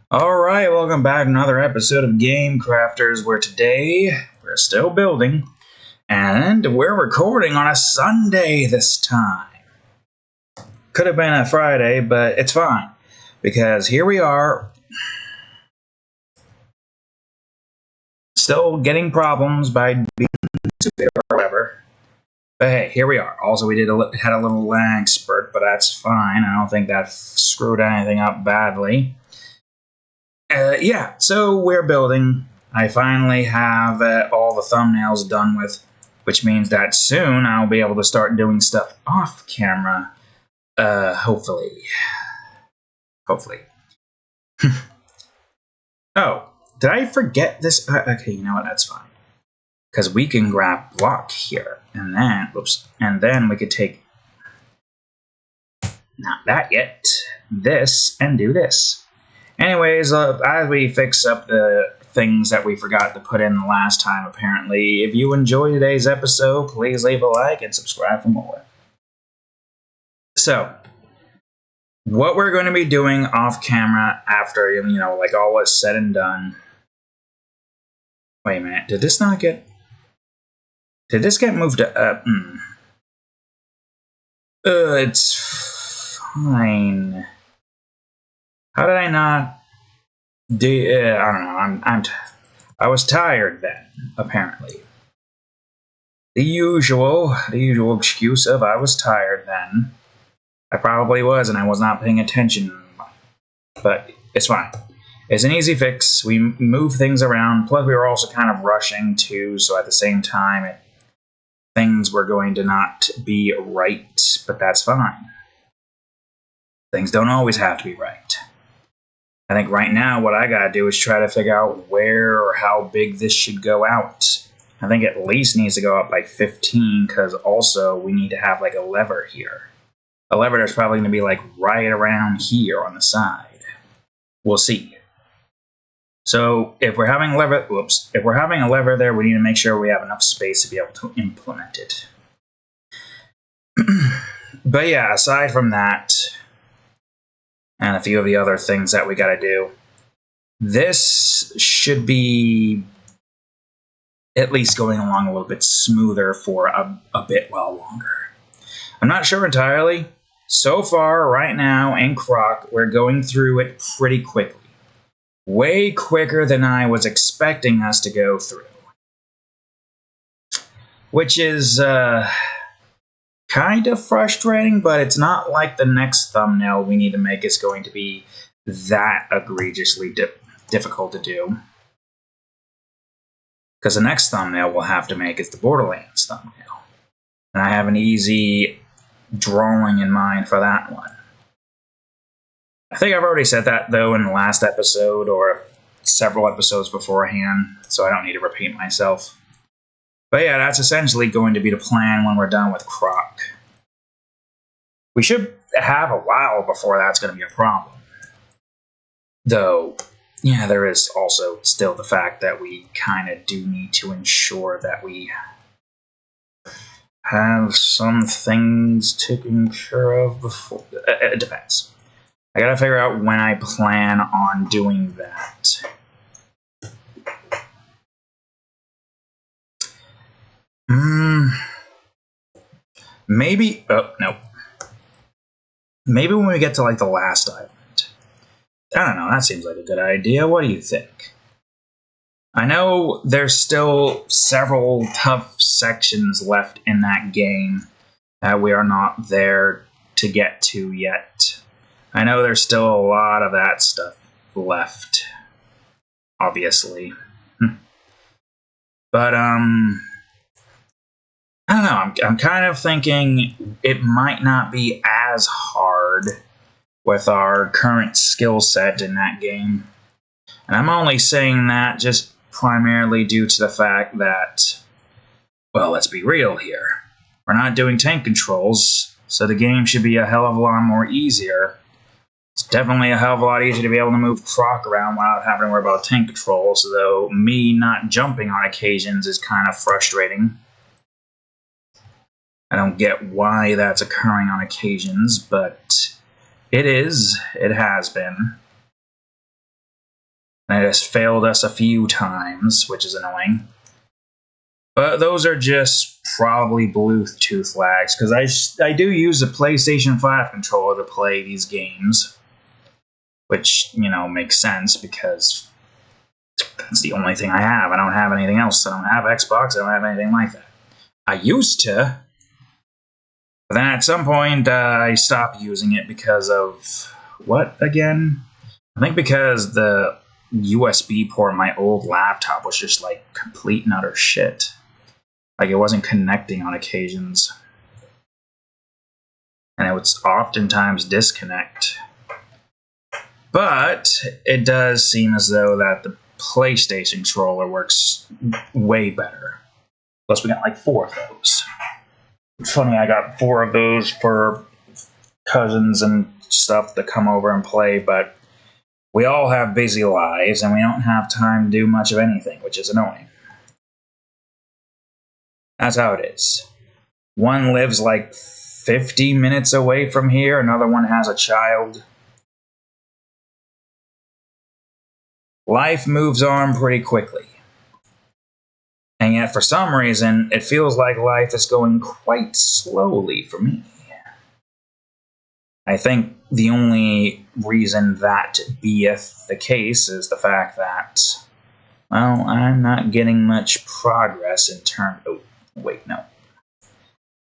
Alright, welcome back to another episode of Game Crafters, where today we're still building, and we're recording on a Sunday this time. Could have been a Friday, but it's fine, because here we are, still getting problems by being stupid or whatever. But hey, here we are. Also, we had a little lag spurt, but that's fine. I don't think that screwed anything up badly. So we're building. I finally have all the thumbnails done with, which means that soon I'll be able to start doing stuff off camera. Hopefully. Oh, did I forget this? Okay, you know what? That's fine. Because we can grab block here, and then we could take, not that yet, this, and do this. Anyways, as we fix up the things that we forgot to put in the last time, apparently, if you enjoyed today's episode, please leave a like and subscribe for more. So, what we're going to be doing off camera after, like all is said and done. Wait a minute, did this get moved up? It's fine. How did I not do? I don't know. I was tired then. Apparently, the usual excuse of I was tired then. I probably was, and I was not paying attention. But it's fine. It's an easy fix. We move things around. Plus, we were also kind of rushing too. So at the same time, things were going to not be right. But that's fine. Things don't always have to be right. I think right now what I gotta do is try to figure out where or how big this should go out. I think at least needs to go up by 15, because also we need to have like a lever here. A lever that's probably gonna be like right around here on the side. We'll see. So if we're having a lever there, we need to make sure we have enough space to be able to implement it. But yeah, aside from that, and a few of the other things that we gotta do, this should be at least going along a little bit smoother for a bit while longer. I'm not sure entirely. So far, right now, in Croc, we're going through it pretty quickly. Way quicker than I was expecting us to go through. Which is kind of frustrating, but it's not like the next thumbnail we need to make is going to be that egregiously difficult to do. Because the next thumbnail we'll have to make is the Borderlands thumbnail. And I have an easy drawing in mind for that one. I think I've already said that, though, in the last episode or several episodes beforehand, so I don't need to repeat myself. But yeah, that's essentially going to be the plan when we're done with Croc. We should have a while before that's going to be a problem. Though, yeah, there is also still the fact that we kind of do need to ensure that we have some things taken care of before. It depends. I gotta figure out when I plan on doing that. Maybe. Oh, no. Maybe when we get to like the last island. I don't know, that seems like a good idea. What do you think? I know there's still several tough sections left in that game that we are not there to get to yet. I know there's still a lot of that stuff left, obviously. But, I don't know, I'm kind of thinking it might not be as hard with our current skill set in that game. And I'm only saying that just primarily due to the fact that, well, let's be real here. We're not doing tank controls, so the game should be a hell of a lot more easier. It's definitely a hell of a lot easier to be able to move Croc around without having to worry about tank controls, though me not jumping on occasions is kind of frustrating. I don't get why that's occurring on occasions, but it is. It has been. and it has failed us a few times, which is annoying. But those are just probably Bluetooth lags, because I do use a PlayStation 5 controller to play these games, which, makes sense because that's the only thing I have. I don't have anything else. I don't have Xbox. I don't have anything like that. I used to, but then at some point I stopped using it because of what again? I think because the USB port on my old laptop was just like complete and utter shit. Like it wasn't connecting on occasions. And it would oftentimes disconnect. But it does seem as though that the PlayStation controller works way better. Plus we got like 4 of those. It's funny, I got 4 of those for cousins and stuff to come over and play, but we all have busy lives and we don't have time to do much of anything, which is annoying. That's how it is. One lives like 50 minutes away from here, another one has a child. Life moves on pretty quickly. And yet, for some reason, it feels like life is going quite slowly for me. I think the only reason that beeth the case is the fact that, well, I'm not getting much progress in terms... Oh, wait, no.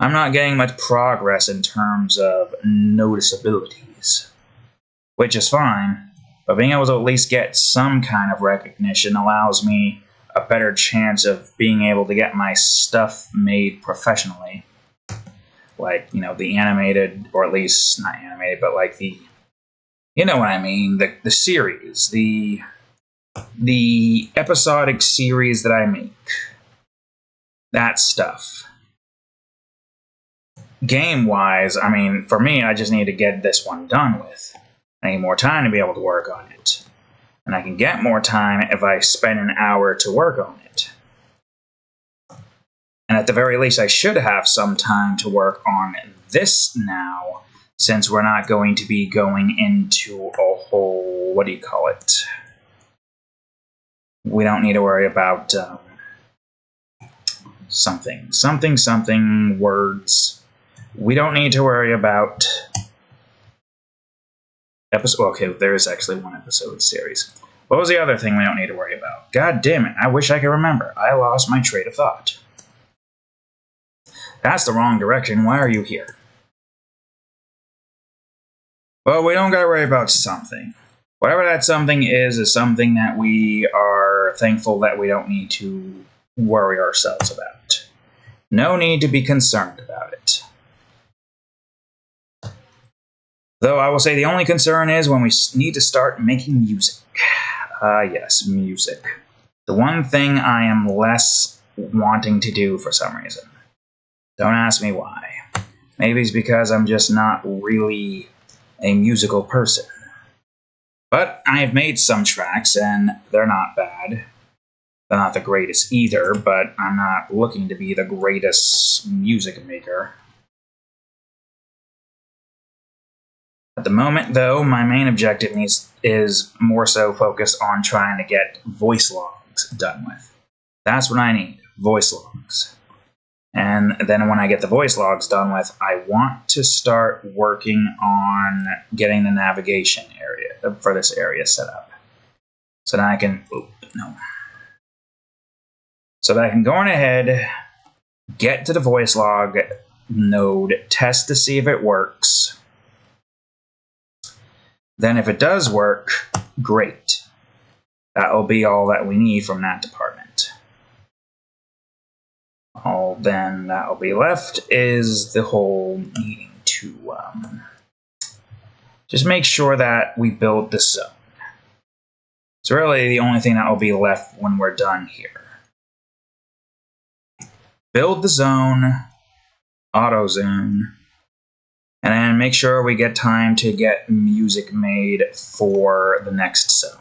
I'm not getting much progress in terms of noticeabilities, which is fine, but being able to at least get some kind of recognition allows me a better chance of being able to get my stuff made professionally. Like, the animated, or at least not animated, but like the, what I mean, the series, the episodic series that I make. That stuff. Game-wise, for me, I just need to get this one done with. I need more time to be able to work on it. And I can get more time if I spend an hour to work on it. And at the very least, I should have some time to work on this now, since we're not going to be going into a whole, what do you call it? We don't need to worry about something words. We don't need to worry about episode. Okay, there is actually one episode series. What was the other thing we don't need to worry about? God damn it, I wish I could remember. I lost my train of thought. That's the wrong direction. Why are you here? Well, we don't gotta worry about something. Whatever that something is something that we are thankful that we don't need to worry ourselves about. No need to be concerned about it. Though I will say the only concern is when we need to start making music. Yes, music. The one thing I am less wanting to do for some reason. Don't ask me why. Maybe it's because I'm just not really a musical person. But I have made some tracks, and they're not bad. They're not the greatest either, but I'm not looking to be the greatest music maker. At the moment, though, my main objective is more so focused on trying to get voice logs done with. That's what I need, voice logs. And then when I get the voice logs done with, I want to start working on getting the navigation area for this area set up. So that I can... So that I can go on ahead, get to the voice log node, test to see if it works. Then if it does work, great. That will be all that we need from that department. All then that will be left is the whole needing to just make sure that we build the zone. It's really the only thing that will be left when we're done here. Build the zone, auto zone, and then make sure we get time to get music made for the next zone.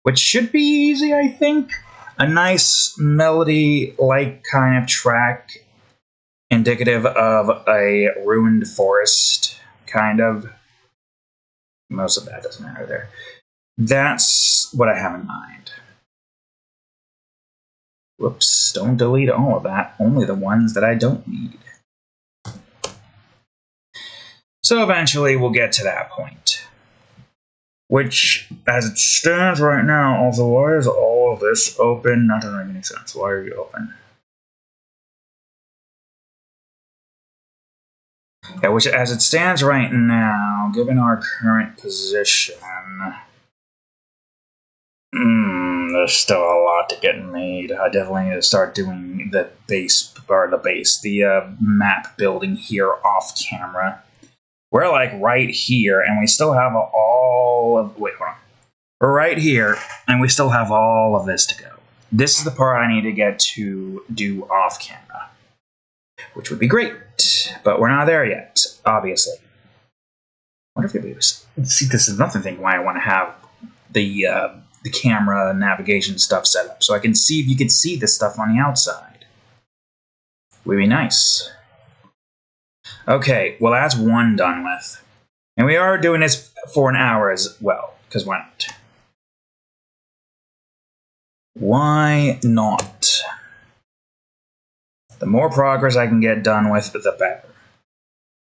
Which should be easy, I think. A nice melody-like kind of track, indicative of a ruined forest, kind of. Most of that doesn't matter there. That's what I have in mind. Whoops, don't delete all of that, only the ones that I don't need. So eventually we'll get to that point. Which, as it stands right now, also, why is all of this open? That doesn't make any sense. Why are you open? Yeah, which, as it stands right now, given our current position, there's still a lot to get made. I definitely need to start doing the map building here off camera. We're like right here, and we still have all of. Wait, hold on. We're right here, and we still have all of this to go. This is the part I need to get to do off camera, which would be great, but we're not there yet, obviously. I wonder if you'll see, this is another thing why I want to have the camera and navigation stuff set up, so I can see if you can see this stuff on the outside. Would be nice. Okay, well that's one done with. And we are doing this for an hour as well, because why not? Why not? The more progress I can get done with, the better.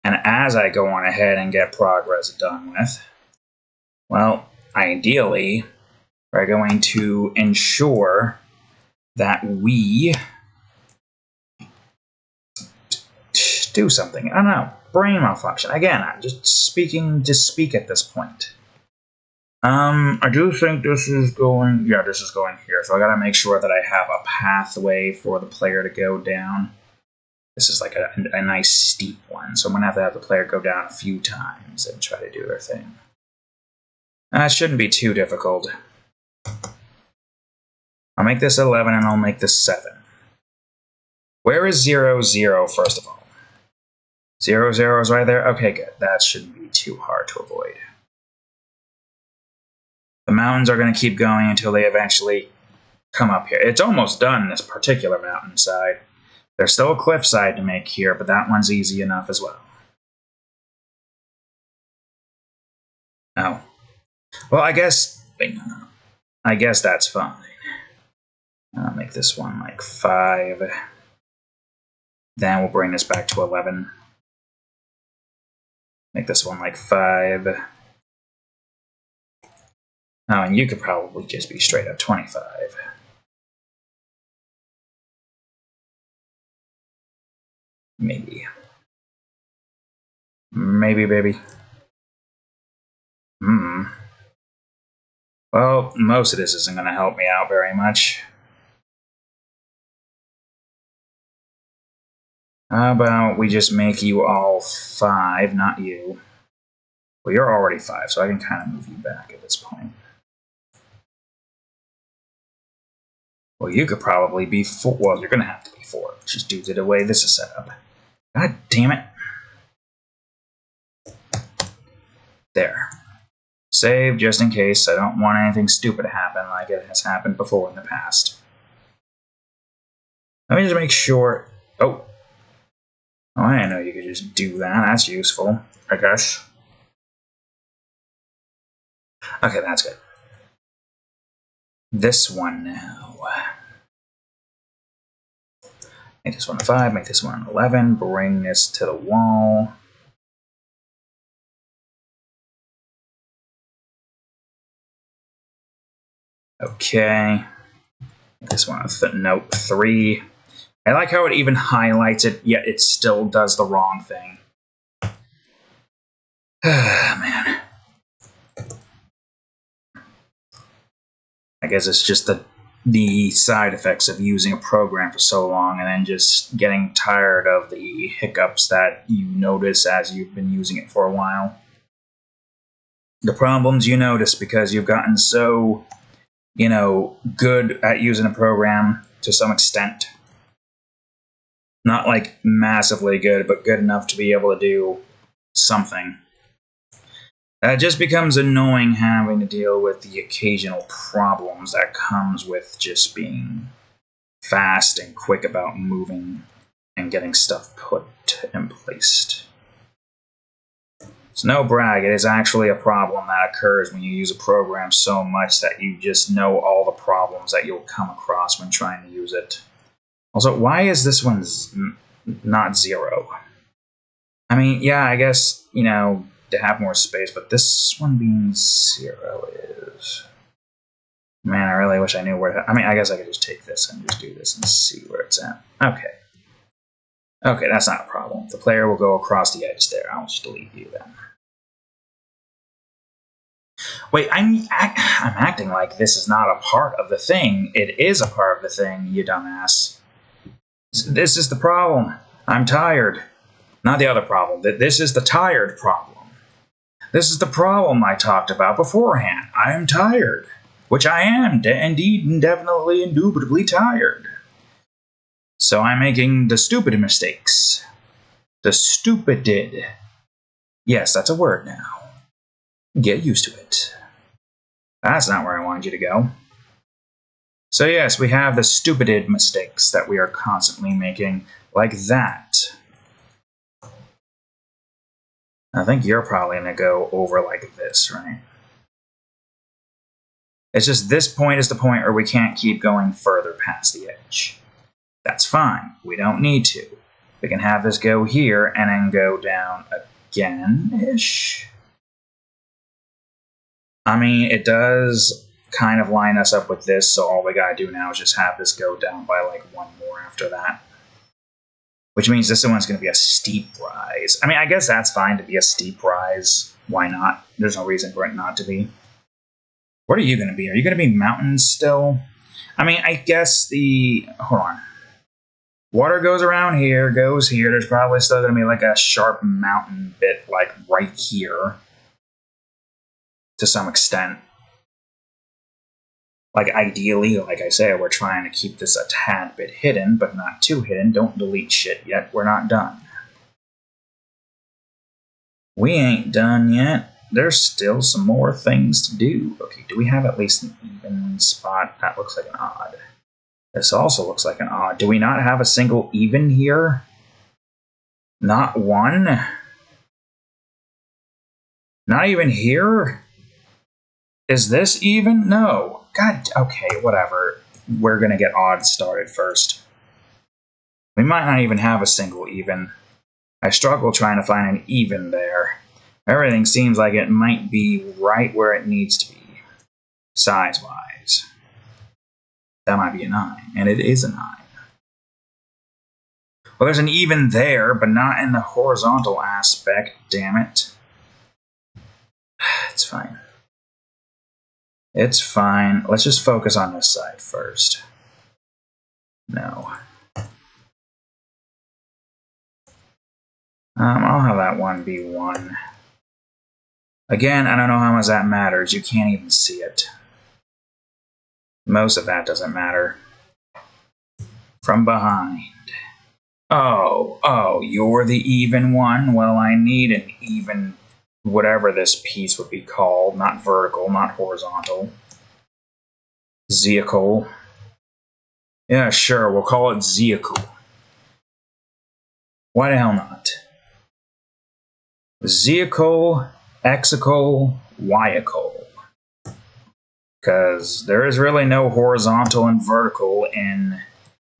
And as I go on ahead and get progress done with, well, ideally, we're going to ensure that we do something. I don't know. Brain malfunction. Again, I'm just speaking to speak at this point. I do think this is going... Yeah, this is going here. So I gotta make sure that I have a pathway for the player to go down. This is like a nice steep one. So I'm gonna have the player go down a few times and try to do their thing. It shouldn't be too difficult. I'll make this 11 and I'll make this 7. Where is 0, 0, first of all? 0, 0 is right there? Okay, good. That shouldn't be too hard to avoid. The mountains are going to keep going until they eventually come up here. It's almost done, this particular mountainside. There's still a cliffside to make here, but that one's easy enough as well. Oh. Well, I guess... Wait, no. I guess that's fine. I'll make this one like 5. Then we'll bring this back to 11. Make this one like 5. Oh, and you could probably just be straight up 25. Maybe. Maybe, baby. Well, most of this isn't going to help me out very much. How about we just make you all 5, not you. Well, you're already 5, so I can kind of move you back at this point. Well, you could probably be 4. Well, you're going to have to be 4, just due to the way this is set up. God damn it. There. Save just in case. I don't want anything stupid to happen like it has happened before in the past. Let me just make sure... Oh, I didn't know you could just do that. That's useful, I guess. Okay, that's good. This one now. Make this one a 5, make this one an 11, bring this to the wall. Okay. Make this one a note 3. I like how it even highlights it, yet it still does the wrong thing. Man. I guess it's just the side effects of using a program for so long and then just getting tired of the hiccups that you notice as you've been using it for a while. The problems you notice because you've gotten so, good at using a program to some extent. Not like massively good, but good enough to be able to do something. It just becomes annoying having to deal with the occasional problems that comes with just being fast and quick about moving and getting stuff put and placed. It's no brag, it is actually a problem that occurs when you use a program so much that you just know all the problems that you'll come across when trying to use it. Also, why is this one not 0? I mean, yeah, I guess, you know, to have more space, but this one being 0 is... Man, I really wish I knew where to... I mean, I guess I could just take this and just do this and see where it's at. Okay. Okay, that's not a problem. The player will go across the edge there. I'll just delete you then. Wait, I'm acting like this is not a part of the thing. It is a part of the thing, you dumbass. This is the problem. I'm tired. Not the other problem. This is the tired problem. This is the problem I talked about beforehand. I am tired. Which I am, indeed, indefinitely, indubitably tired. So I'm making the stupid mistakes. The stupided. Yes, that's a word now. Get used to it. That's not where I wanted you to go. So yes, we have the stupided mistakes that we are constantly making, like that. I think you're probably going to go over like this, right? It's just this point is the point where we can't keep going further past the edge. That's fine. We don't need to. We can have this go here and then go down again-ish. I mean, it does kind of line us up with this, so all we gotta do now is just have this go down by like 1 more after that. Which means this one's gonna be a steep rise. I mean, I guess that's fine to be a steep rise. Why not? There's no reason for it not to be. What are you gonna be? Are you gonna be mountains still? I mean, I guess hold on. Water goes around here, goes here. There's probably still gonna be like a sharp mountain bit like right here. To some extent. Like ideally, like I say, we're trying to keep this a tad bit hidden, but not too hidden. Don't delete shit yet. We're not done. We ain't done yet. There's still some more things to do. Okay, do we have at least an even spot? That looks like an odd. This also looks like an odd. Do we not have a single even here? Not one? Not even here? Is this even? No. God, okay, whatever. We're gonna get odd started first. We might not even have a single even. I struggle trying to find an even there. Everything seems like it might be right where it needs to be, size-wise. That might be a 9, and it is a 9. Well, there's an even there, but not in the horizontal aspect, damn it. It's fine. It's fine. Let's just focus on this side first. No. I'll have that one be 1. Again, I don't know how much that matters. You can't even see it. Most of that doesn't matter. From behind. Oh, you're the even one? Well, I need an even whatever this piece would be called. Not vertical, not horizontal. Zertical. Yeah, sure, we'll call it Zertical. Why the hell not? Zertical, xertical, yertical. Because there is really no horizontal and vertical in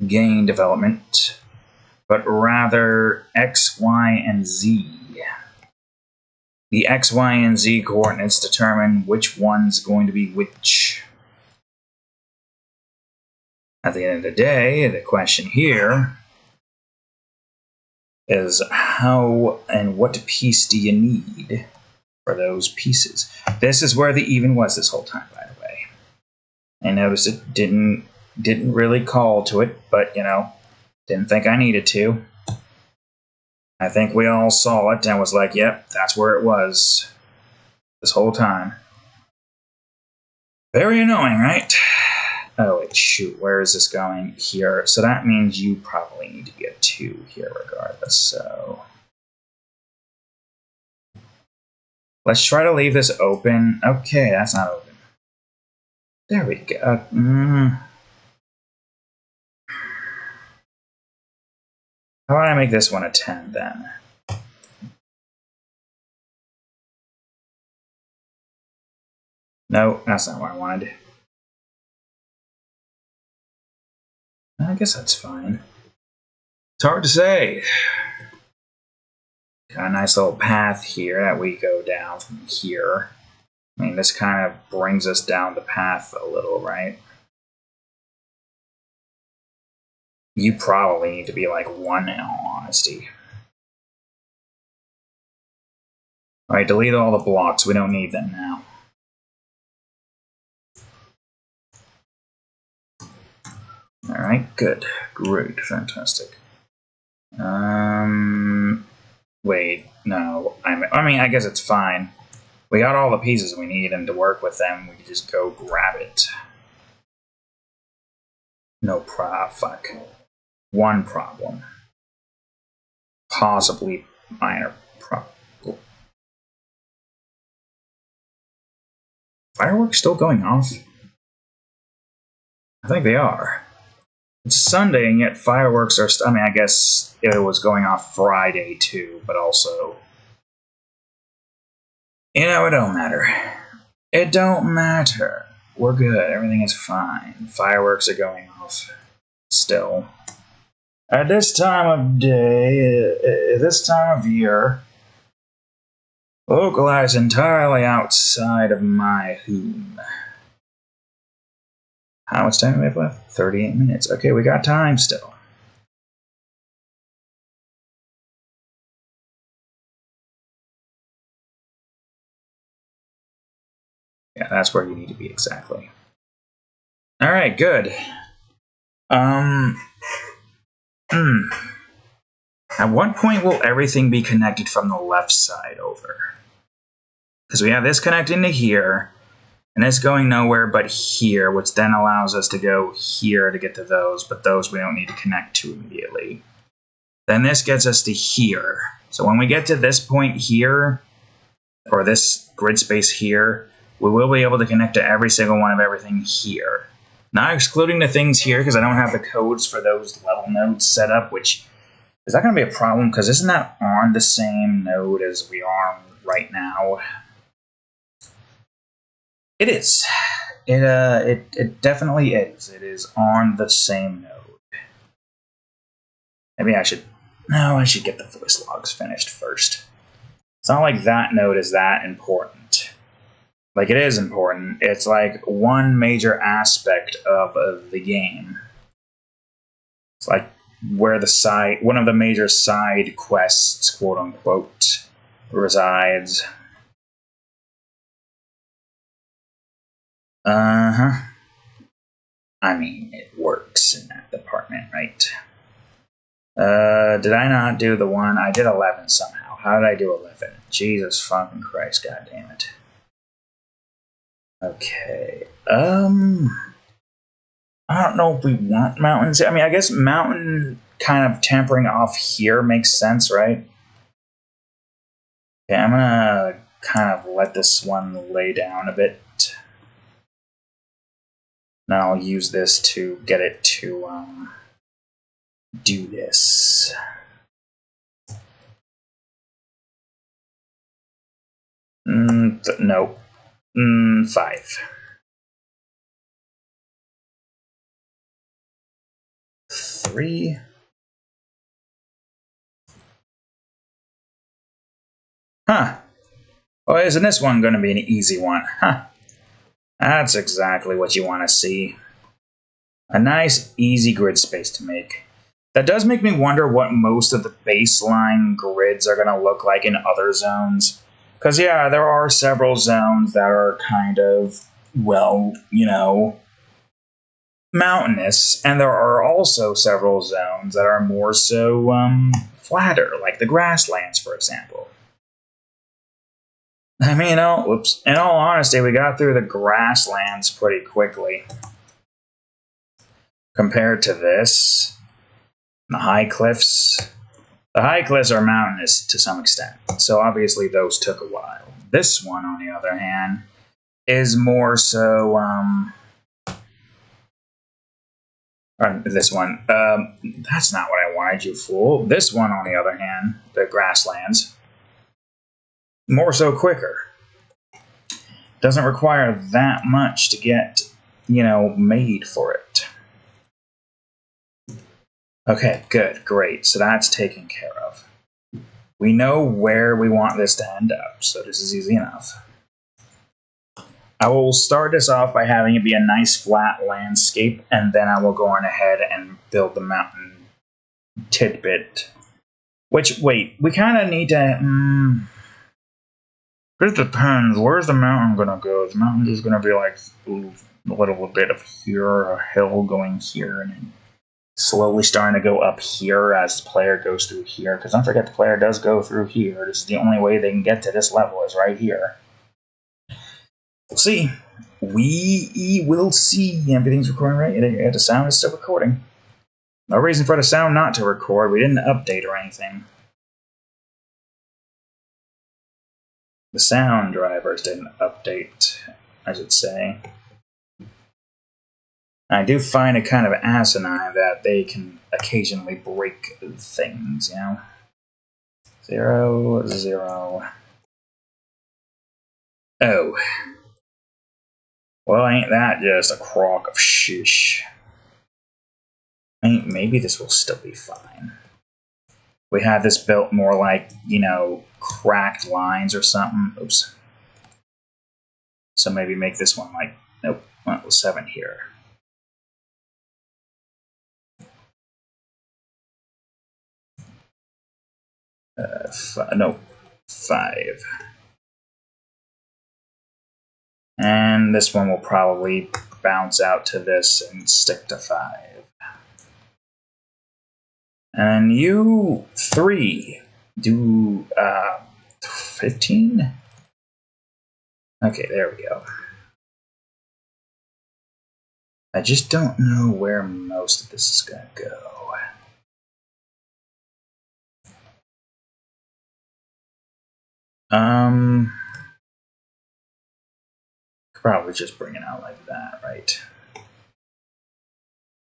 game development, but rather X, Y, and Z. The X, Y, and Z coordinates determine which one's going to be which. At the end of the day, the question here is how and what piece do you need for those pieces? This is where the even was this whole time, by the way. I noticed it didn't really call to it, but, you know, didn't think I needed to. I think we all saw it and was like, yep, that's where it was this whole time. Very annoying, right? Oh, wait, shoot, where is this going? Here. So that means you probably need to be a 2 here regardless, so... Let's try to leave this open. Okay, that's not open. There we go. How about I make this one a 10 then? No, that's not what I wanted. I guess that's fine. It's hard to say. Got a nice little path here that we go down from here. I mean, this kind of brings us down the path a little, right? You probably need to be like 1 in all honesty. Alright, delete all the blocks. We don't need them now. Alright, good. Great. Fantastic. Wait, no. I mean, I guess it's fine. We got all the pieces we need, and to work with them, we can just go grab it. No fuck. One problem. Possibly minor problem. Fireworks still going off? I think they are. It's Sunday, and yet fireworks are. I mean, I guess it was going off Friday too, but also, you know, it don't matter. It don't matter. We're good. Everything is fine. Fireworks are going off still. At this time of day, this time of year, localized entirely outside of my home. How much time do we have left? 38 minutes. Okay, we got time still. Yeah, that's where you need to be exactly. Alright, good. At what point will everything be connected from the left side over? Because we have this connecting to here, and this going nowhere but here, which then allows us to go here to get to those, but those we don't need to connect to immediately. Then this gets us to here. So when we get to this point here, or this grid space here, we will be able to connect to every single one of everything here. Not excluding the things here, because I don't have the codes for those level nodes set up, which is that going to be a problem? Because isn't that on the same node as we are right now? It is. It definitely is. It is on the same node. Maybe I should. No, I should get the voice logs finished first. It's not like that node is that important. Like, it is important. It's like one major aspect of the game. It's like where one of the major side quests, quote unquote, resides. I mean, it works in that department, right? Did I not do the one? I did 11 somehow. How did I do 11? Jesus fucking Christ, god damn it. Okay. I don't know if we want mountains. I mean, I guess mountain kind of tempering off here makes sense, right? Okay, I'm gonna kind of let this one lay down a bit. Now I'll use this to get it to do this. No. 5. 3. Huh. Oh, isn't this one going to be an easy one? Huh. That's exactly what you want to see. A nice, easy grid space to make. That does make me wonder what most of the baseline grids are going to look like in other zones. Because, yeah, there are several zones that are kind of, well, you know, mountainous. And there are also several zones that are more so flatter, like the grasslands, for example. I mean, in all honesty, we got through the grasslands pretty quickly. Compared to this, the high cliffs. The high cliffs are mountainous to some extent, so obviously those took a while. This one, on the other hand, is more so, this one, that's not what I wanted, you fool. This one, on the other hand, the grasslands, more so quicker. doesn't require that much to get, you know, made for it. Okay, good, great. So that's taken care of. We know where we want this to end up, so this is easy enough. I will start this off by having it be a nice flat landscape, and then I will go on ahead and build the mountain tidbit. Which, wait, we kind of need to... It depends. Where's the mountain going to go? The mountain is going to be like a little bit of here, a hill going here, and then slowly starting to go up here as the player goes through here. Because don't forget, the player does go through here. This is the only way they can get to this level is right here. We'll see. We will see. Everything's recording right. The sound is still recording. No reason for the sound not to record. We didn't update or anything. The sound drivers didn't update, I should say. I do find it kind of asinine that they can occasionally break things, you know? 0, 0. Oh. Well, ain't that just a crock of shish? Maybe this will still be fine. We have this built more like, you know, cracked lines or something. Oops. So maybe make this one like, nope, well, 7 here. No, 5. And this one will probably bounce out to this and stick to 5. And you 3 do 15? Okay, there we go. I just don't know where most of this is going to go. Probably just bring it out like that, right?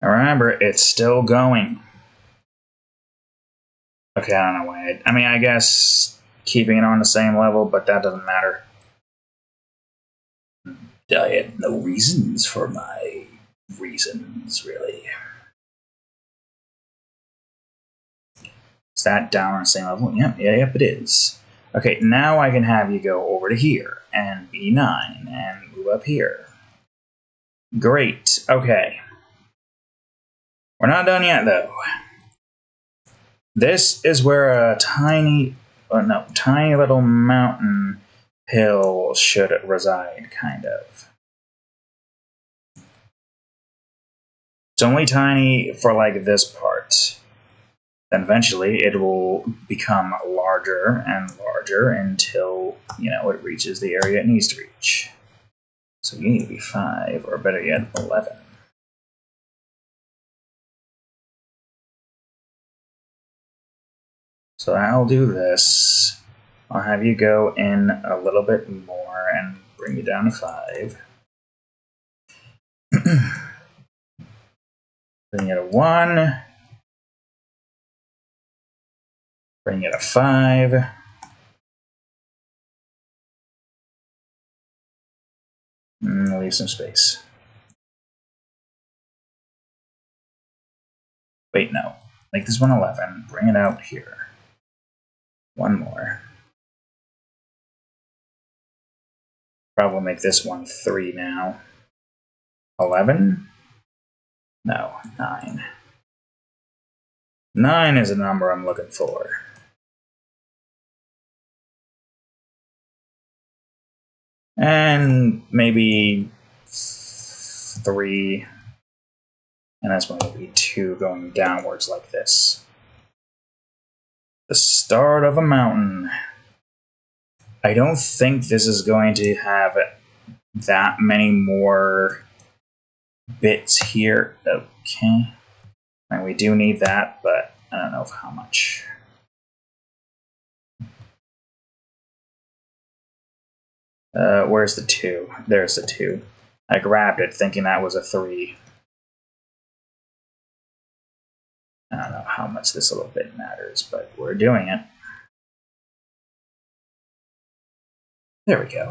Remember, it's still going. Okay, I don't know why. I mean, I guess keeping it on the same level, but that doesn't matter. I had no reasons for my reasons, really. Is that down on the same level? Yep, it is. Okay, now I can have you go over to here and B9 and move up here. Great. Okay. We're not done yet, though. This is where a tiny little mountain hill should reside, kind of. It's only tiny for, like, this part. Then eventually it will become larger and larger until, you know, it reaches the area it needs to reach. So you need to be 5, or better yet, 11. So I'll do this. I'll have you go in a little bit more and bring you down to 5. Bring it a 1. Bring it a 5. And leave some space. Wait, no. Make this one 11. Bring it out here. 1 more. Probably make this one 3 now. 11? No, 9. 9 is a number I'm looking for. And maybe 3. And that's going to be 2 going downwards like this. The start of a mountain. I don't think this is going to have that many more bits here. Okay. And we do need that, but I don't know how much. Where's the 2? There's the 2. I grabbed it thinking that was a 3. I don't know how much this little bit matters, but we're doing it. There we go.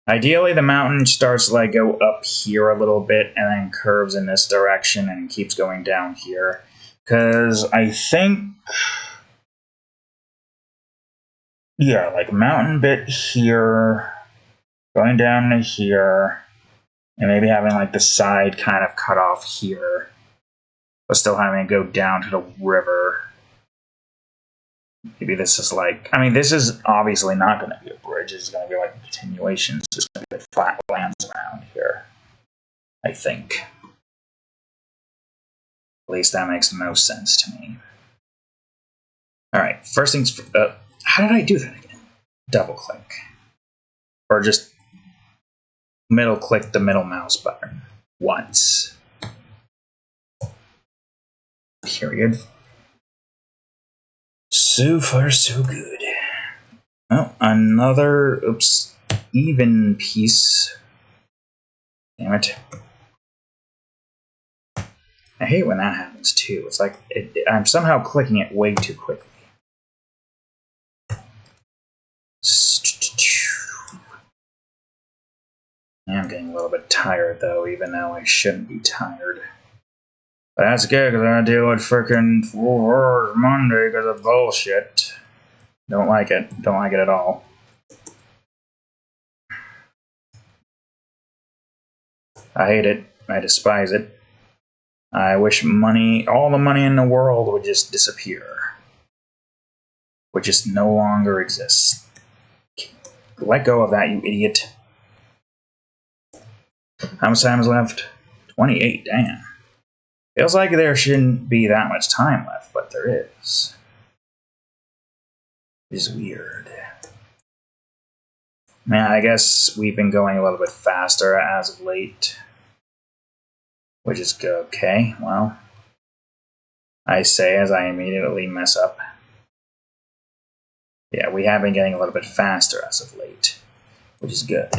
Ideally, the mountain starts to like go up here a little bit and then curves in this direction and keeps going down here. Because I think, yeah, like mountain bit here, going down to here, and maybe having like the side kind of cut off here, but still having it go down to the river. Maybe this is like, I mean, this is obviously not going to be a bridge. It's going to be like a continuation. It's just going to be flat lands around here, I think. At least that makes the most sense to me. All right, first things, how did I do that again? Double click. Or just middle click the middle mouse button once. Period. So far, so good. Oh, another, oops, even piece. Damn it. I hate when that happens too. It's like I'm somehow clicking it way too quickly. I'm getting a little bit tired though, even though I shouldn't be tired. But that's good because I deal with freaking 4 hours Monday because of bullshit. Don't like it. Don't like it at all. I hate it. I despise it. I wish money, all the money in the world would just disappear. Would just no longer exist. Let go of that, you idiot. How much time is left? 28, damn. Feels like there shouldn't be that much time left, but there is. It's weird. Man, I guess we've been going a little bit faster as of late. Which is good. Okay, well, I say as I immediately mess up. Yeah, we have been getting a little bit faster as of late, which is good.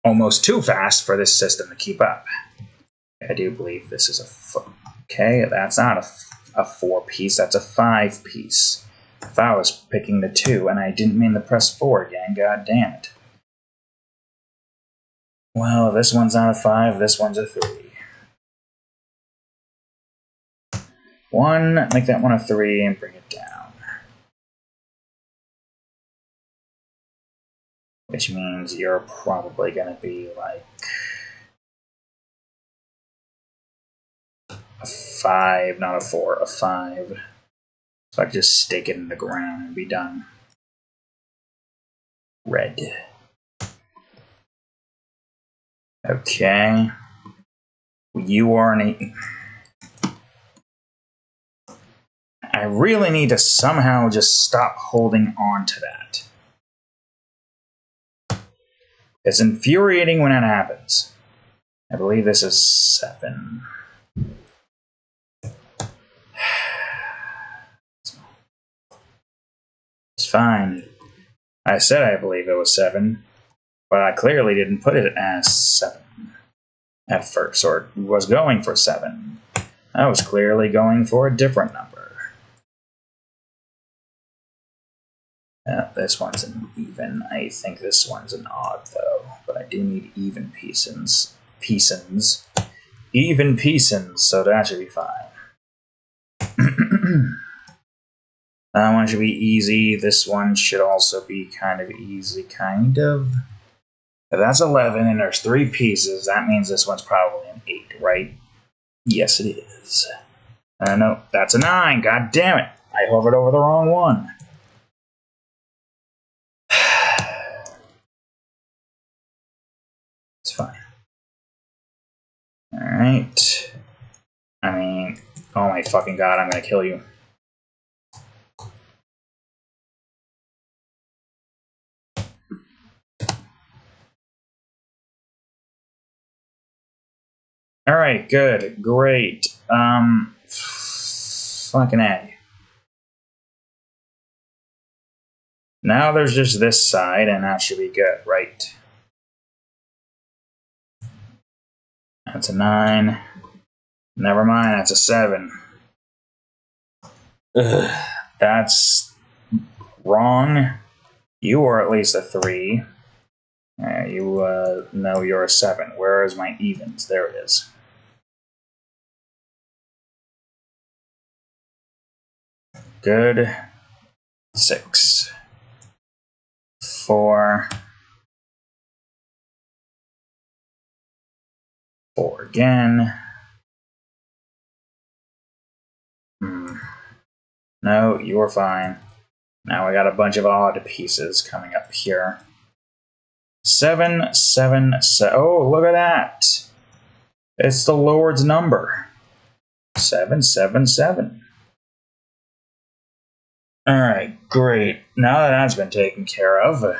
Almost too fast for this system to keep up. I do believe this is a... Okay, that's not a 4-piece, that's a 5-piece. If I was picking the 2, and I didn't mean to press 4 again, god damn it. Well, this one's not a 5, this one's a 3. 1, make that one a 3, and bring it down. Which means you're probably going to be like a 5, not a 4, a 5. So I can just stake it in the ground and be done. Red. Okay. You are an 8. I really need to somehow just stop holding on to that. It's infuriating when it happens. I believe this is 7. It's fine. I said I believe it was 7, but I clearly didn't put it as 7 at first, or was going for 7. I was clearly going for a different number. This one's an even. I think this one's an odd, though. But I do need even piecins. Even piecins, so that should be fine. That one should be easy. This one should also be kind of easy, kind of. If that's 11 and there's 3 pieces, that means this one's probably an 8, right? Yes, it is. No, that's a 9. God damn it. I hovered over the wrong one. It's fine. Alright. I mean, oh my fucking god, I'm gonna kill you. Alright, good, great. Fucking A. Now there's just this side, and that should be good, right? That's a 9. Never mind, that's a 7. Ugh, that's wrong. You are at least a 3. You know you're a 7. Where is my evens? There it is. Good. 6. 4. 4 again. No, you're fine. Now we got a bunch of odd pieces coming up here. 7, 7, 7. Oh, look at that. It's the Lord's number. 7, 7, 7. Alright, great. Now that that's been taken care of.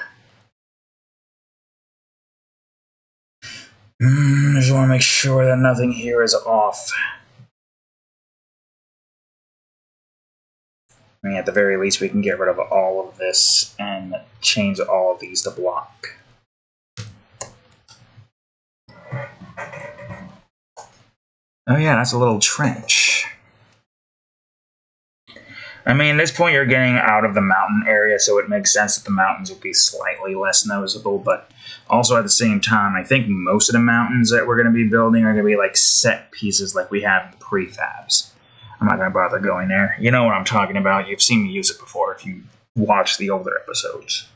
Just want to make sure that nothing here is off. I mean, at the very least, we can get rid of all of this and change all of these to block. Oh yeah, that's a little trench. I mean, at this point you're getting out of the mountain area, so it makes sense that the mountains will be slightly less noticeable, but also at the same time, I think most of the mountains that we're going to be building are going to be like set pieces like we have in the prefabs. I'm not going to bother going there. You know what I'm talking about. You've seen me use it before if you watch the older episodes.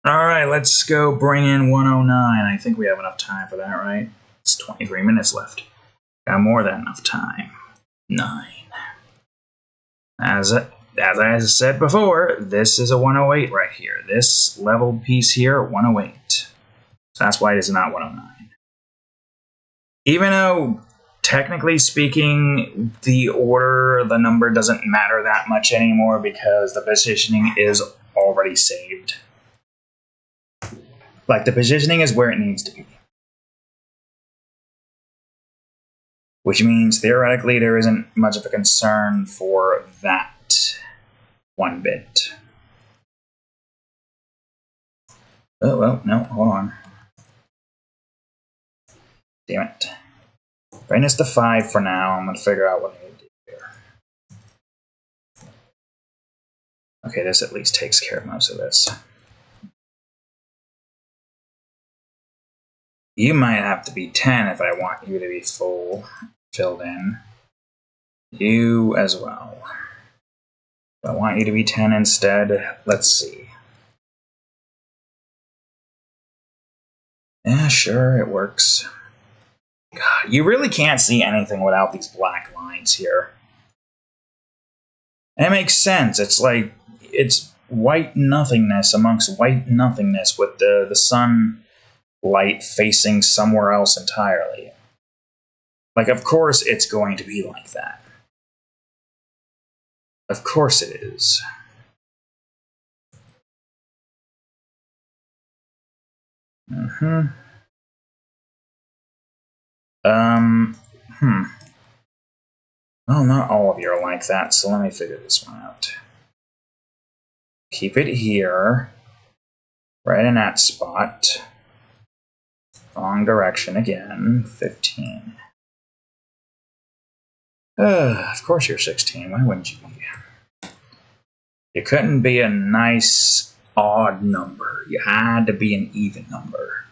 Alright, let's go bring in 109. I think we have enough time for that, right? It's 23 minutes left. Got more than enough time. 9. As I said before, this is a 108 right here. This leveled piece here, 108. So that's why it is not 109. Even though, technically speaking, the order, the number doesn't matter that much anymore because the positioning is already saved. Like, the positioning is where it needs to be. Which means, theoretically, there isn't much of a concern for that one bit. Oh, well, no, hold on. Damn it. Bring this to 5 for now. I'm going to figure out what I need to do here. Okay, this at least takes care of most of this. You might have to be 10 if I want you to be filled in. You as well. If I want you to be 10 instead, let's see. Yeah, sure, it works. God, you really can't see anything without these black lines here. And it makes sense. It's like, it's white nothingness amongst white nothingness with the sunlight facing somewhere else entirely. Like, of course it's going to be like that. Of course it is. Well, not all of you are like that, so let me figure this one out. Keep it here. Right in that spot. Wrong direction again. 15. Of course you're 16. Why wouldn't you be? You couldn't be a nice odd number. You had to be an even number.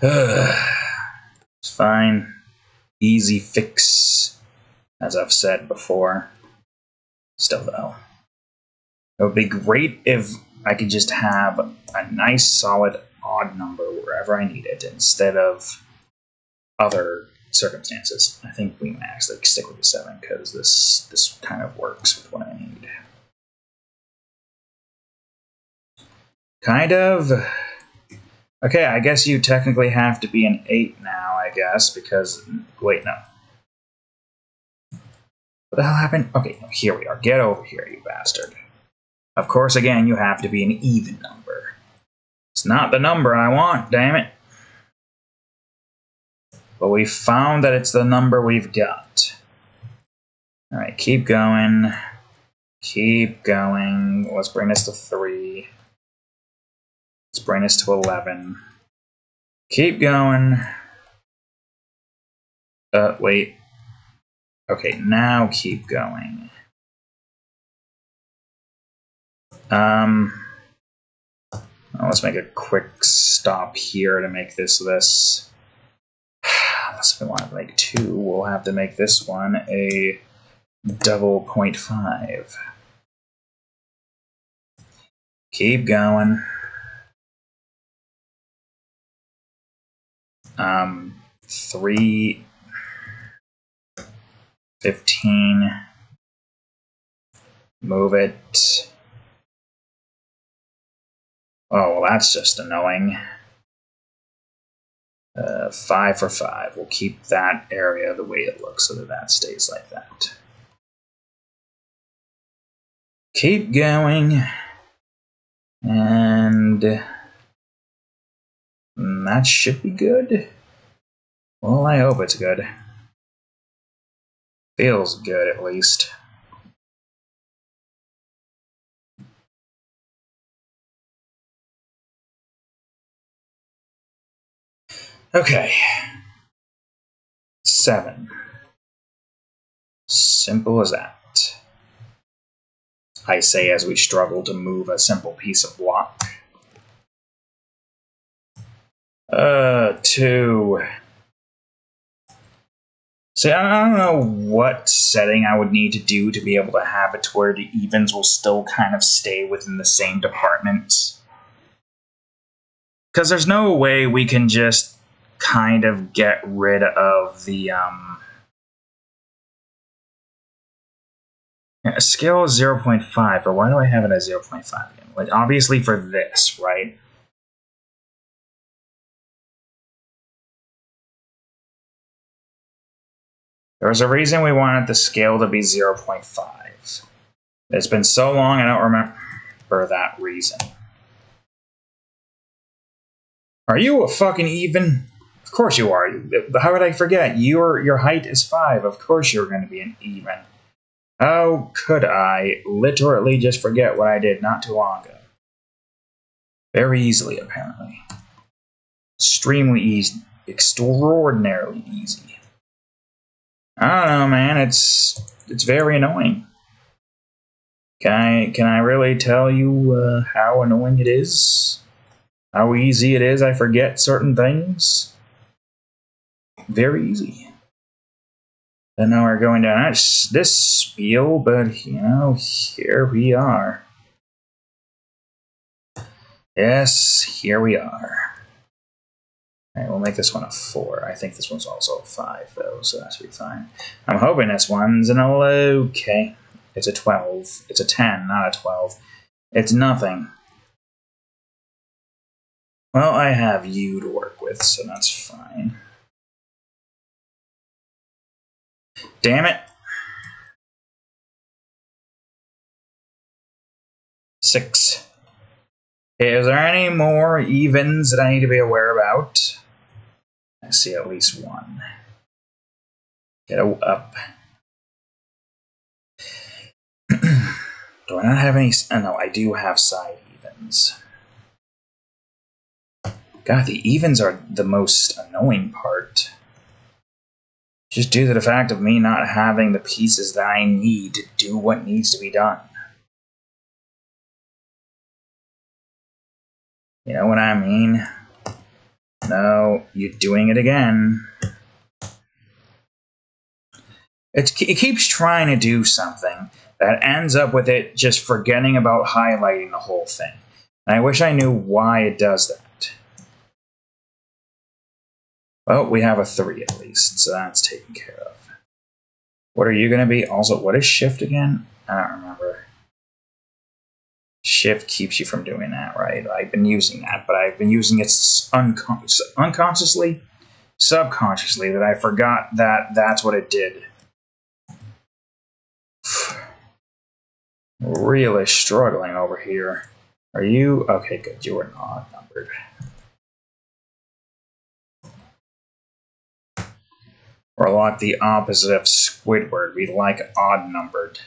It's fine. Easy fix, as I've said before. Still, though, it would be great if I could just have a nice, solid, odd number wherever I need it, instead of other circumstances. I think we might actually stick with the 7, because this kind of works with what I need. Kind of. Okay, I guess you technically have to be an 8 now, I guess, because... Wait, no. What the hell happened? Okay, no, here we are. Get over here, you bastard. Of course, again, you have to be an even number. It's not the number I want, damn it. But we found that it's the number we've got. Alright, keep going. Keep going. Let's bring this to 3. Let's bring this to 11. Keep going. Wait. Okay, now keep going. Well, let's make a quick stop here to make this. Unless we want to make 2, we'll have to make this one a double 0.5. Keep going. 3, 15. Move it. Oh, well, that's just annoying. 5 for 5. We'll keep that area the way it looks so that stays like that. Keep going. And that should be good. Well, I hope it's good. Feels good, at least. Okay. 7. Simple as that. I say as we struggle to move a simple piece of block. 2. See, I don't know what setting I would need to do to be able to have it to where the evens will still kind of stay within the same department. Because there's no way we can just kind of get rid of the scale is 0.5, or why do I have it at 0.5 again? Like, obviously for this, right? There's a reason we wanted the scale to be 0.5. It's been so long I don't remember that reason. Are you a fucking even? Of course you are. How would I forget? Your height is 5. Of course you're going to be an even. How could I literally just forget what I did not too long ago? Very easily, apparently. Extremely easy. Extraordinarily easy. I don't know, man. It's very annoying. Can I really tell you how annoying it is? How easy it is I forget certain things? Very easy. And now we're going down this spiel, but, you know, here we are. Yes, here we are. Alright, we'll make this one a 4. I think this one's also a 5, though, so that should be fine. I'm hoping this one's an okay. It's a 12. It's a 10, not a 12. It's nothing. Well, I have you to work with, so that's fine. Damn it. 6. Is there any more evens that I need to be aware about? I see at least 1. Get up. Do I not have any? Oh, no, I do have side evens. God, the evens are the most annoying part. Just due to the fact of me not having the pieces that I need to do what needs to be done. You know what I mean? No, you're doing it again. It keeps trying to do something that ends up with it just forgetting about highlighting the whole thing. And I wish I knew why it does that. Well, we have a 3 at least, so that's taken care of. What are you going to be? Also, what is shift again? I don't remember. Shift keeps you from doing that, right? I've been using that, but I've been using it unconsciously, subconsciously, that I forgot that that's what it did. Really struggling over here. Are you? Okay, good. You are not numbered. We're like the opposite of Squidward. We like odd numbered,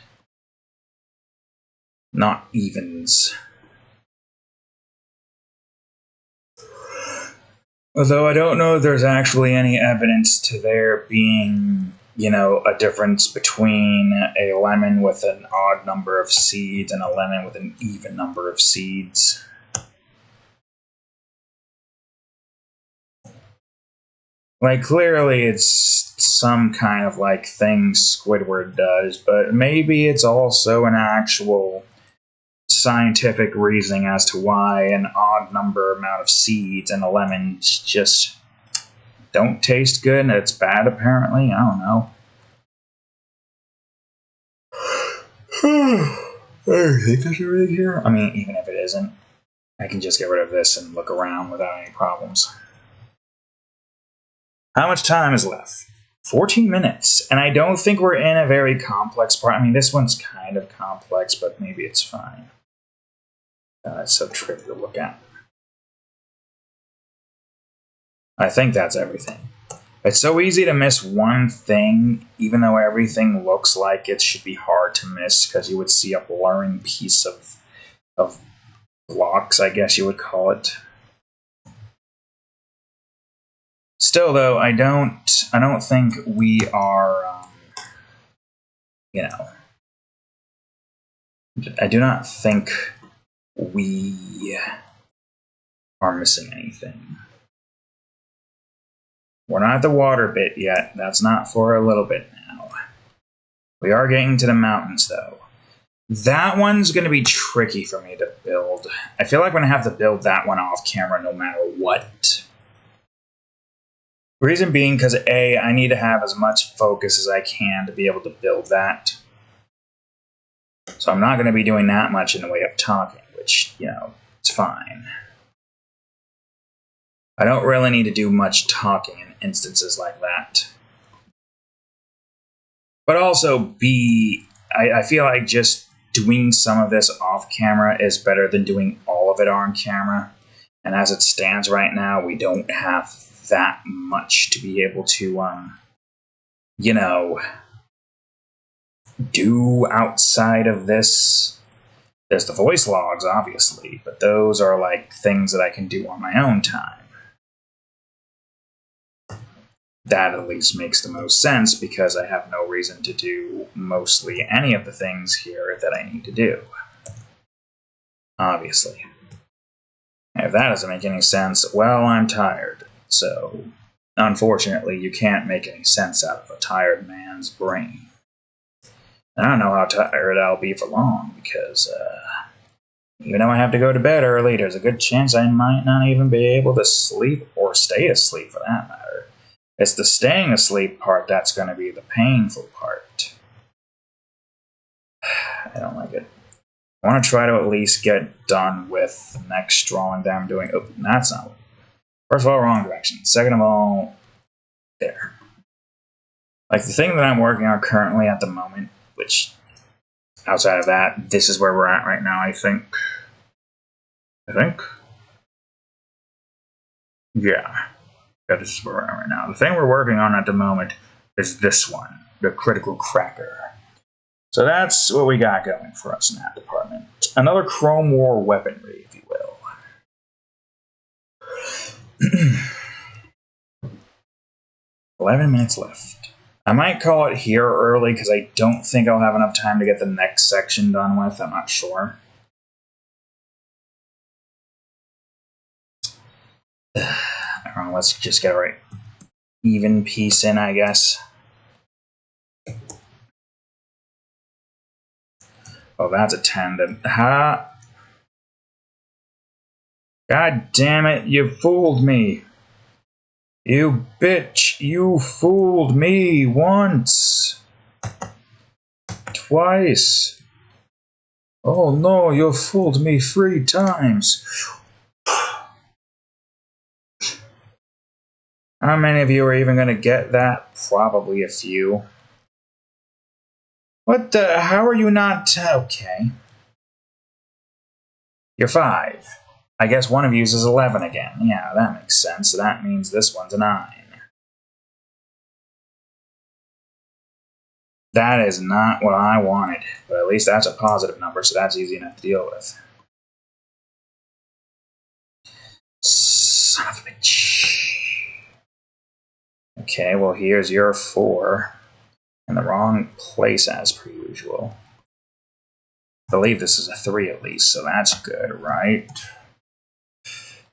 not evens. Although I don't know if there's actually any evidence to there being, a difference between a lemon with an odd number of seeds and a lemon with an even number of seeds. Like, clearly it's some kind of like thing Squidward does, but maybe it's also an actual scientific reasoning as to why an odd number amount of seeds in a lemon just don't taste good and it's bad, apparently. I don't know. I think there's a rig here. I mean, even if it isn't, I can just get rid of this and look around without any problems. How much time is left? 14 minutes. And I don't think we're in a very complex part. I mean, this one's kind of complex, but maybe it's fine. It's so tricky to look at. I think that's everything. It's so easy to miss one thing, even though everything looks like it should be hard to miss, because you would see a blurring piece of blocks, I guess you would call it. Still, though, I don't think we are, I do not think we are missing anything. We're not at the water bit yet. That's not for a little bit now. We are getting to the mountains, though. That one's going to be tricky for me to build. I feel like I'm going to have to build that one off camera no matter what. Reason being because A, I need to have as much focus as I can to be able to build that. So I'm not going to be doing that much in the way of talking, which, it's fine. I don't really need to do much talking in instances like that. But also, B, I feel like just doing some of this off camera is better than doing all of it on camera. And as it stands right now, we don't have that much to be able to, do outside of this. There's the voice logs, obviously, but those are like things that I can do on my own time. That at least makes the most sense because I have no reason to do mostly any of the things here that I need to do. Obviously. If that doesn't make any sense, well, I'm tired. So, unfortunately, you can't make any sense out of a tired man's brain. And I don't know how tired I'll be for long because, even though I have to go to bed early, there's a good chance I might not even be able to sleep or stay asleep for that matter. It's the staying asleep part that's going to be the painful part. I don't like it. I want to try to at least get done with the next drawing that I'm doing. Oh, that's not. First of all, wrong direction. Second of all, there. Like the thing that I'm working on currently at the moment, which outside of that, this is where we're at right now, I think. Yeah. This is where we're at right now. The thing we're working on at the moment is this one, the critical cracker. So that's what we got going for us in that department. Another Chrome War weaponry, if you will. 11 minutes left. I might call it here early because I don't think I'll have enough time to get the next section done with. I'm not sure. I don't know, let's just get a right even piece in, I guess. Oh, that's a 10. Ha! God damn it, you fooled me. You bitch, you fooled me once. Twice. Oh no, you fooled me 3 times. How many of you are even going to get that? Probably a few. What the? How are you not? Okay. You're 5. I guess one of you is 11 again. Yeah, that makes sense. So that means this one's a 9. That is not what I wanted. But at least that's a positive number, so that's easy enough to deal with. Son of a bitch. Okay, well, here's your 4. In the wrong place as per usual. I believe this is a 3 at least, so that's good, right?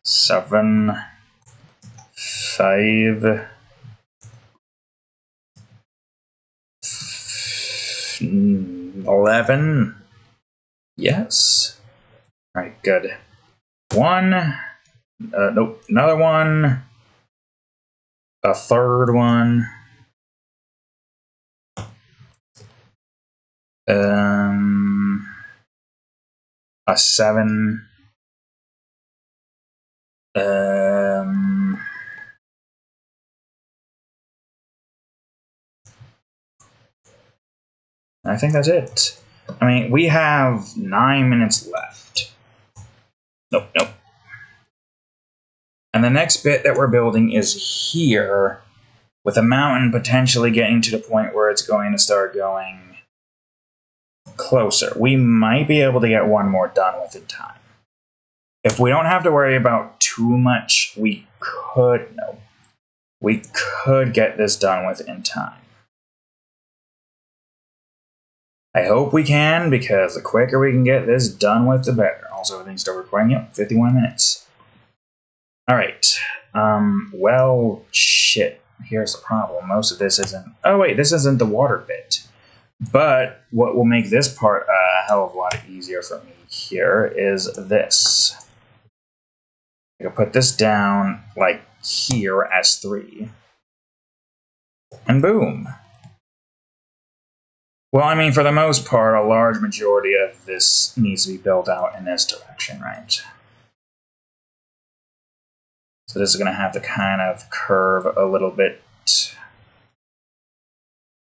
7, 5, 11. Yes. All right, good. 1. Nope, another one. A third one. A 7. I think that's it. I mean, we have 9 minutes left. Nope. And the next bit that we're building is here, with a mountain potentially getting to the point where it's going to start going closer. We might be able to get one more done within time. If we don't have to worry about too much, we could get this done within time. I hope we can, because the quicker we can get this done with, the better. Also, everything's still recording. Yep, 51 minutes. All right. Well, shit. Here's the problem. Most of this isn't... Oh, wait, this isn't the water bit. But what will make this part a hell of a lot easier for me here is this. I can put this down, like, here as 3. And boom. Well, I mean, for the most part, a large majority of this needs to be built out in this direction, right? So this is going to have to kind of curve a little bit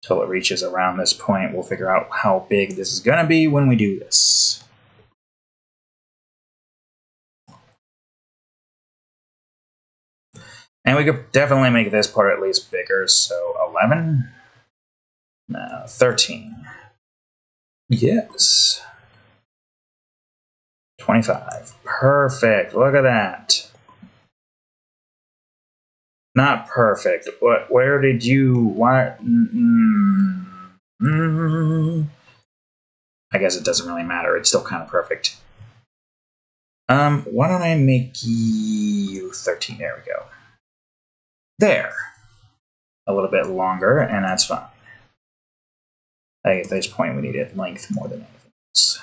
till it reaches around this point. We'll figure out how big this is going to be when we do this. And we could definitely make this part at least bigger, so 11? No, 13. Yes. 25. Perfect. Look at that. Not perfect. What? Where did you... Why? I guess it doesn't really matter. It's still kind of perfect. Why don't I make you 13? There we go. There. A little bit longer, and that's fine. At this point, we need it length more than anything else.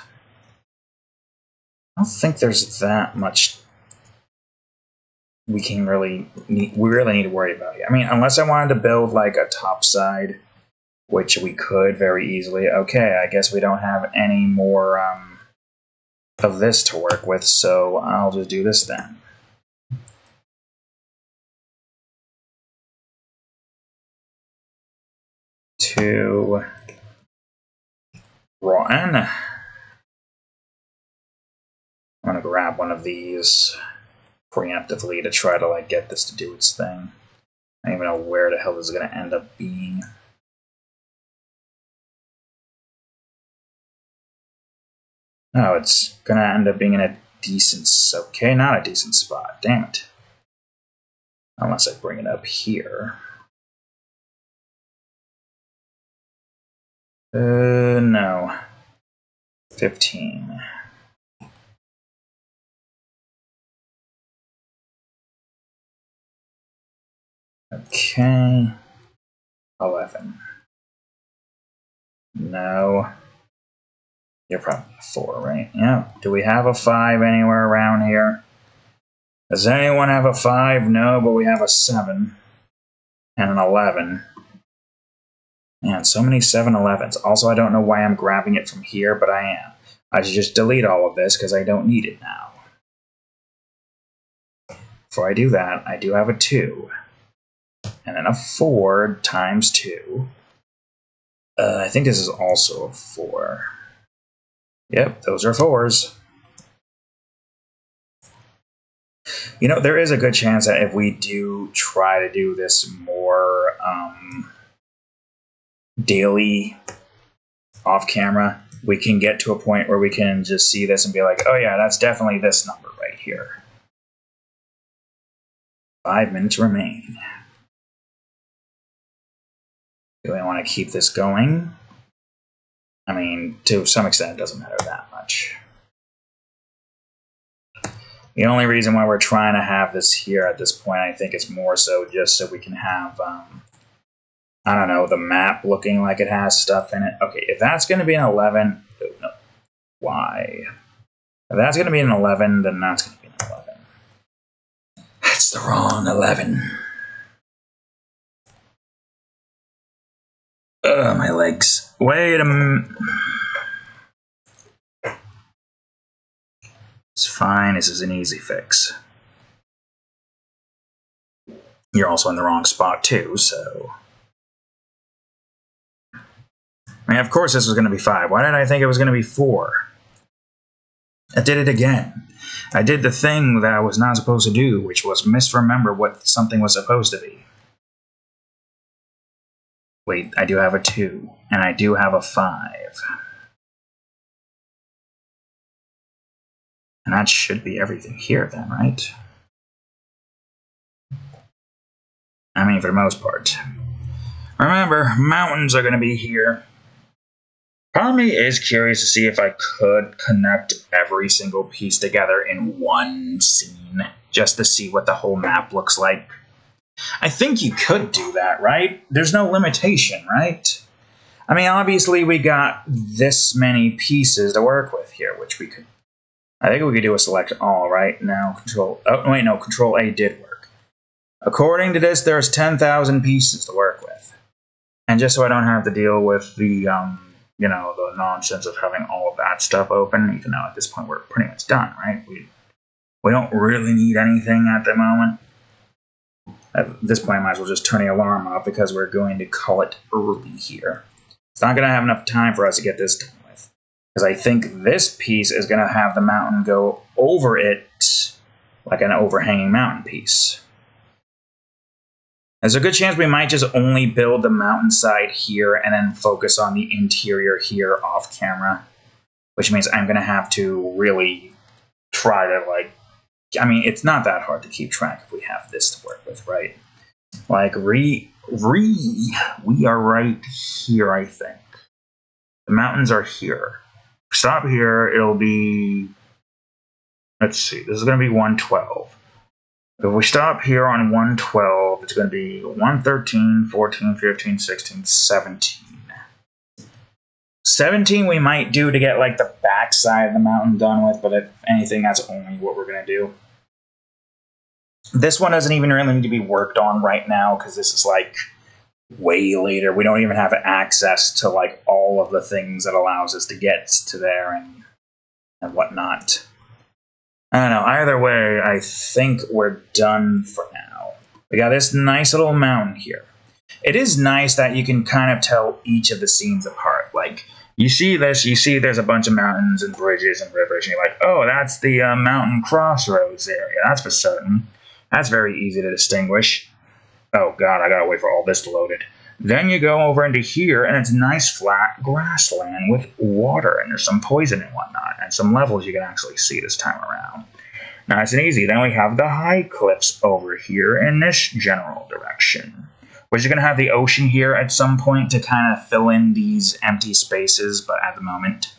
I don't think there's that much we really need to worry about it. I mean, unless I wanted to build like a top side, which we could very easily. Okay, I guess we don't have any more of this to work with, so I'll just do this then. To run. I'm gonna grab one of these preemptively to try to like get this to do its thing. I don't even know where the hell this is gonna end up being. Oh, it's gonna end up being in a decent, okay, not a decent spot, damn it. Unless I bring it up here. No. 15. Okay. 11. No. You're probably a 4, right? Yeah. Do we have a 5 anywhere around here? Does anyone have a 5? No, but we have a 7. And an 11. Man, so many 7-11s. Also, I don't know why I'm grabbing it from here, but I am. I should just delete all of this because I don't need it now. Before I do that, I do have a 2. And then a 4 times 2. I think this is also a 4. Yep, those are 4s. You know, there is a good chance that if we do try to do this more daily off camera, we can get to a point where we can just see this and be like, oh yeah, that's definitely this number right here. 5 minutes remain. Do we want to keep this going? I mean, to some extent, it doesn't matter that much. The only reason why we're trying to have this here at this point, I think, is more so just so we can have, I don't know, the map looking like it has stuff in it. Okay, if that's going to be an 11, no, why? If that's going to be an 11, then that's going to be an 11. That's the wrong 11. Ugh, my legs. Wait a minute. It's fine. This is an easy fix. You're also in the wrong spot too, so... I mean, of course this was going to be 5. Why did I think it was going to be 4? I did it again. I did the thing that I was not supposed to do, which was misremember what something was supposed to be. Wait, I do have a 2, and I do have a 5. And that should be everything here then, right? I mean, for the most part. Remember, mountains are going to be here. Part of me is curious to see if I could connect every single piece together in one scene, just to see what the whole map looks like. I think you could do that, right? There's no limitation, right? I mean, obviously we got this many pieces to work with here, which we could... I think we could do a select all, right? Now, Control... Oh, wait, no, Control A did work. According to this, there's 10,000 pieces to work with. And just so I don't have to deal with the, you know, the nonsense of having all of that stuff open, even though at this point we're pretty much done, right? We don't really need anything at the moment. At this point, I might as well just turn the alarm off because we're going to call it early here. It's not going to have enough time for us to get this done with. Because I think this piece is going to have the mountain go over it like an overhanging mountain piece. There's a good chance we might just only build the mountainside here and then focus on the interior here off camera. Which means I'm going to have to really try to, like... I mean, it's not that hard to keep track if we have this to work with, right? Like, we are right here, I think. The mountains are here. Stop here, it'll be... Let's see, this is going to be 112. If we stop here on 112, it's going to be 113, 14, 15, 16, 17. 17 we might do to get, like, the backside of the mountain done with, but if anything, that's only what we're going to do. This one doesn't even really need to be worked on right now, because this is, like, way later. We don't even have access to, like, all of the things that allows us to get to there and whatnot. I don't know. Either way, I think we're done for now. We got this nice little mountain here. It is nice that you can kind of tell each of the scenes apart. Like, you see this, you see there's a bunch of mountains and bridges and rivers, and you're like, oh, that's the mountain crossroads area. That's for certain. That's very easy to distinguish. Oh, God, I gotta wait for all this to load it. Then you go over into here, and it's nice flat grassland with water, and there's some poison and whatnot, and some levels you can actually see this time around. Nice and easy. Then we have the high cliffs over here in this general direction. Which you're going to have the ocean here at some point to kind of fill in these empty spaces, but at the moment,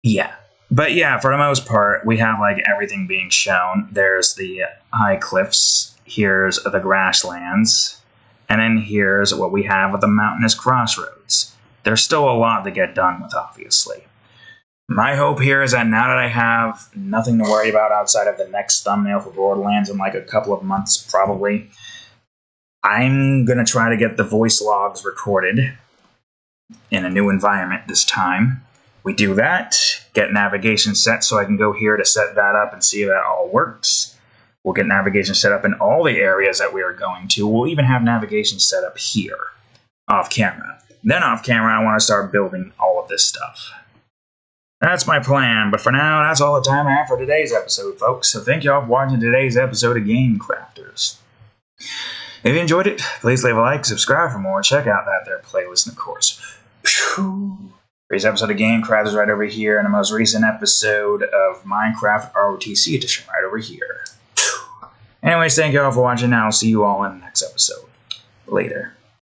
yeah. But yeah, for the most part, we have like everything being shown. There's the high cliffs, here's the grasslands, and then here's what we have with the mountainous crossroads. There's still a lot to get done with, obviously. My hope here is that now that I have nothing to worry about outside of the next thumbnail for Borderlands in like a couple of months, probably, I'm going to try to get the voice logs recorded in a new environment this time. We do that, get navigation set so I can go here to set that up and see if that all works. We'll get navigation set up in all the areas that we are going to. We'll even have navigation set up here, off camera. Then off camera, I want to start building all of this stuff. That's my plan, but for now, that's all the time I have for today's episode, folks. So thank you all for watching today's episode of Game Crafters. If you enjoyed it, please leave a like, subscribe for more, check out that there playlist, and of course, today's episode of Game Crafters right over here, and the most recent episode of Minecraft ROTC Edition right over here. Anyways, thank you all for watching, and I'll see you all in the next episode. Later.